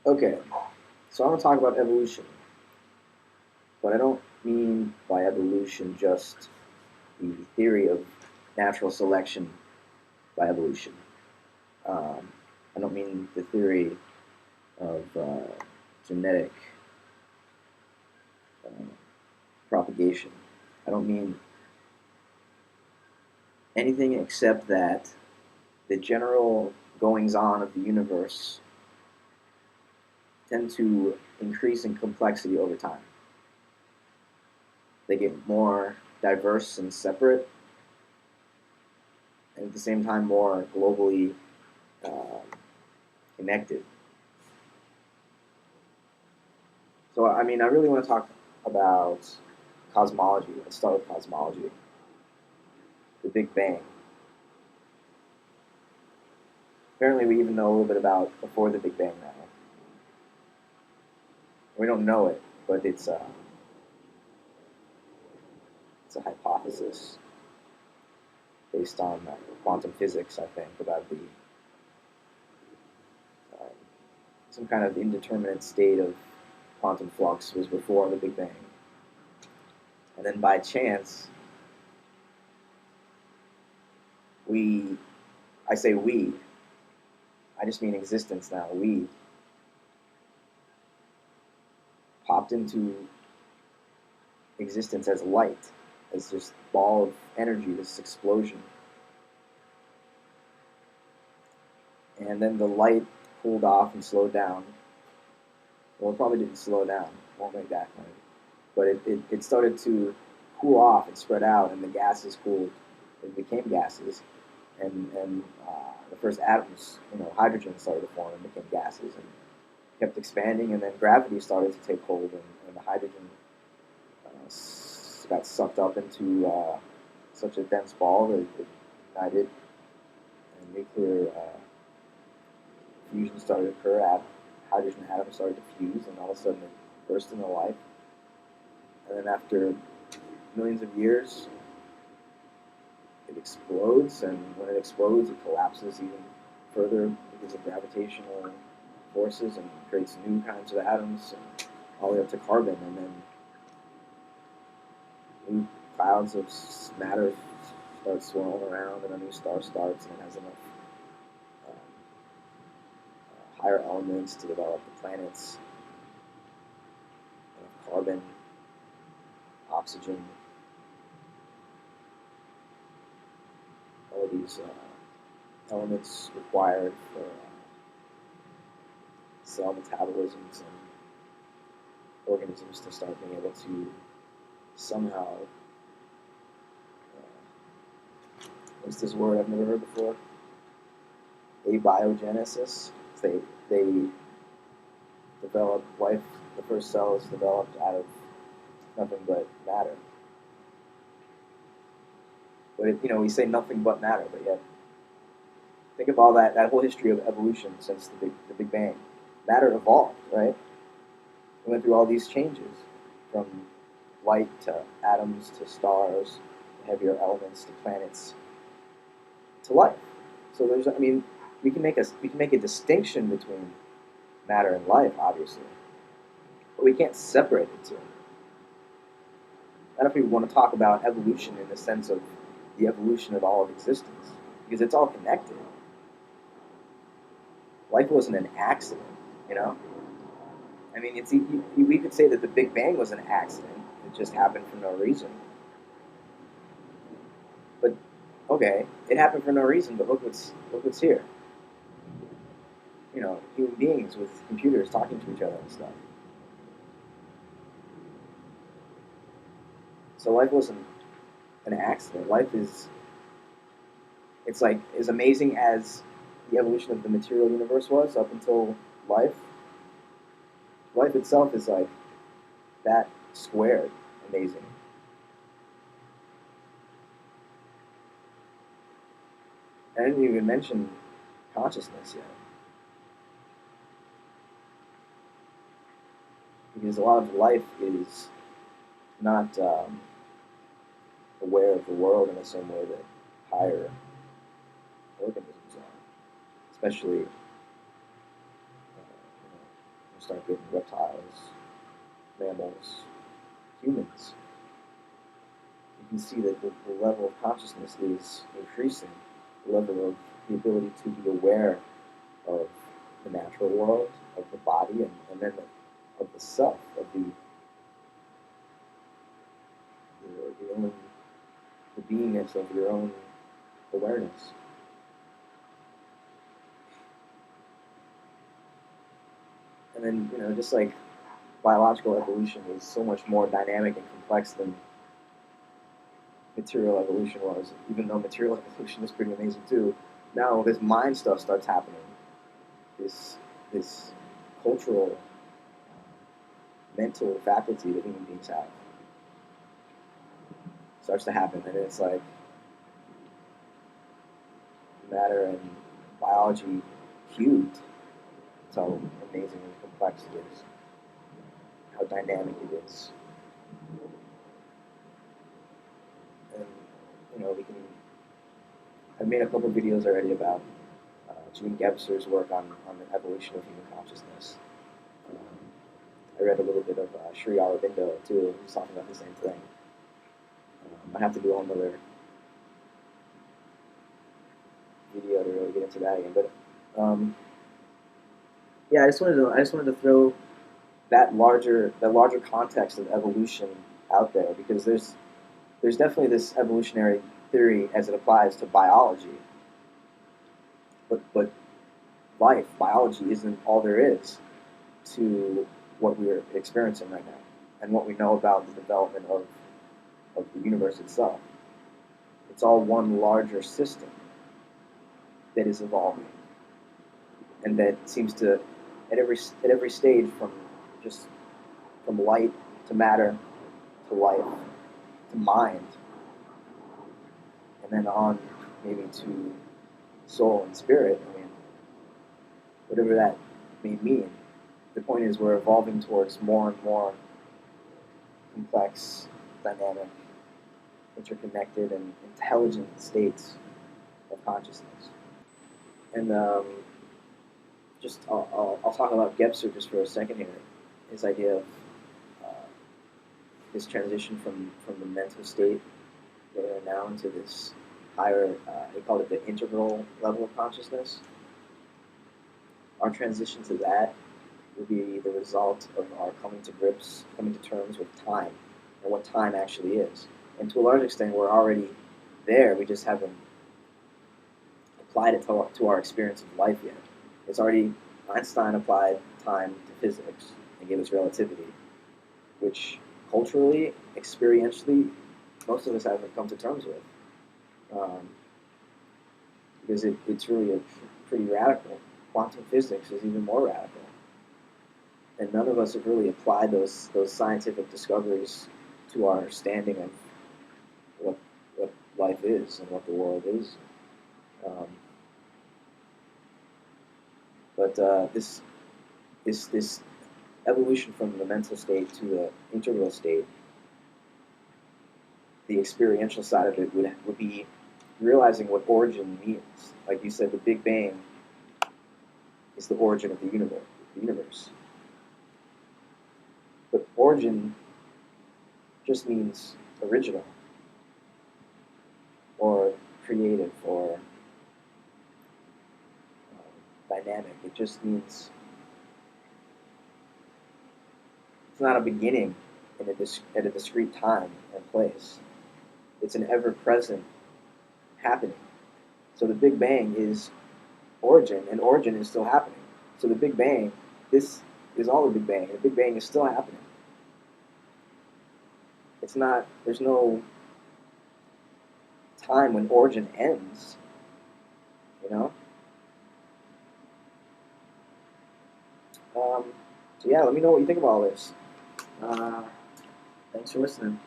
Okay, so I want to talk about evolution, but I don't mean by evolution just the theory of natural selection by evolution. Um, I don't mean the theory of genetic uh, propagation. I don't mean anything except that the general goings on of the universe tend to increase in complexity over time. They get more diverse and separate, and at the same time more globally uh, connected. So, I mean, I really want to talk about cosmology. Let's start with cosmology, the Big Bang. Apparently, we even know a little bit about before the Big Bang now. We don't know it, but it's a hypothesis based on quantum physics, I think, about the uh, some kind of indeterminate state of quantum flux was before the Big Bang. And then by chance, we, I say we, I just mean existence now, we popped into existence as light, as this ball of energy, this explosion. And then the light cooled off and slowed down. Well, it probably didn't slow down, won't make that claim. But it started to cool off and spread out, and the gases cooled. It became gases, and the first atoms, hydrogen started to form and became gases, and kept expanding, and then gravity started to take hold, and the hydrogen got sucked up into such a dense ball that it ignited, and nuclear fusion started to occur. Hydrogen atoms started to fuse, and all of a sudden it burst into life. And then after millions of years, it explodes, and when it explodes, it collapses even further because of gravitational forces and creates new kinds of atoms, and all the way up to carbon, and then new clouds of matter start swirling around, and a new star starts, and it has enough um, higher elements to develop the planets, carbon, oxygen, all of these elements required for cell metabolisms and organisms to start being able to somehow, what's this word I've never heard before? Abiogenesis. They develop life. The first cell is developed out of nothing but matter. But we say nothing but matter, but yet think of all that whole history of evolution since the Big Bang. Matter evolved, right? We went through all these changes from light to atoms to stars, to heavier elements to planets to life. So we can make a distinction between matter and life, obviously, but we can't separate the two. Not if we want to talk about evolution in the sense of the evolution of all of existence, because it's all connected. Life wasn't an accident, you know. I mean, we could say that the Big Bang was an accident; it just happened for no reason. But okay, it happened for no reason. But look what's here. Human beings with computers talking to each other and stuff. So life wasn't an accident. Life is it's like as amazing as the evolution of the material universe was up until life. Life itself is like that squared amazing. I didn't even mention consciousness yet, because a lot of life is not aware of the world in the same way that higher organisms are, especially start getting reptiles, mammals, humans. You can see that the level of consciousness is increasing, the level of the ability to be aware of the natural world, of the body, and then of the self, of the beingness of your own awareness. And then, just like biological evolution is so much more dynamic and complex than material evolution was, even though material evolution is pretty amazing too. Now this mind stuff starts happening. This cultural, mental faculty that human beings have starts to happen, and it's like matter and biology cubed. That's how amazing and complex it is, how dynamic it is. And we can. I've made a couple of videos already about Gene Gebser's work on the evolution of human consciousness. I read a little bit of Sri Aurobindo too. He's talking about the same thing. I have to do another video to really get into that again. But yeah, I just wanted to throw that larger context of evolution out there, because there's definitely this evolutionary theory as it applies to biology. But biology isn't all there is to what we're experiencing right now and what we know about the development of the universe itself. It's all one larger system that is evolving, and that seems to, at every stage, from light to matter to life to mind, and then on maybe to soul and spirit. I mean, whatever that may mean. The point is, we're evolving towards more and more complex, dynamic, interconnected, and intelligent states of consciousness. And I'll talk about Gebser just for a second here. His idea of this transition from the mental state that we're now into this higher, they call it the integral level of consciousness. Our transition to that will be the result of our coming to terms with time and what time actually is. And to a large extent, we're already there. We just haven't applied it to our experience of life yet. It's already, Einstein applied time to physics and gave us relativity, which culturally, experientially, most of us haven't come to terms with. Because it's really pretty radical. Quantum physics is even more radical. And none of us have really applied those scientific discoveries to our understanding of what life is and what the world is. But this evolution from the mental state to the integral state, the experiential side of it would be realizing what origin means. Like you said, the Big Bang is the origin of the universe. But origin just means original, or creative, or dynamic. It just means it's not a beginning at a discrete time and place. It's an ever-present happening. So the Big Bang is origin, and origin is still happening. So the Big Bang, this is all the Big Bang. The Big Bang is still happening. It's not, there's no time when origin ends, So yeah, let me know what you think about all this. Thanks for listening.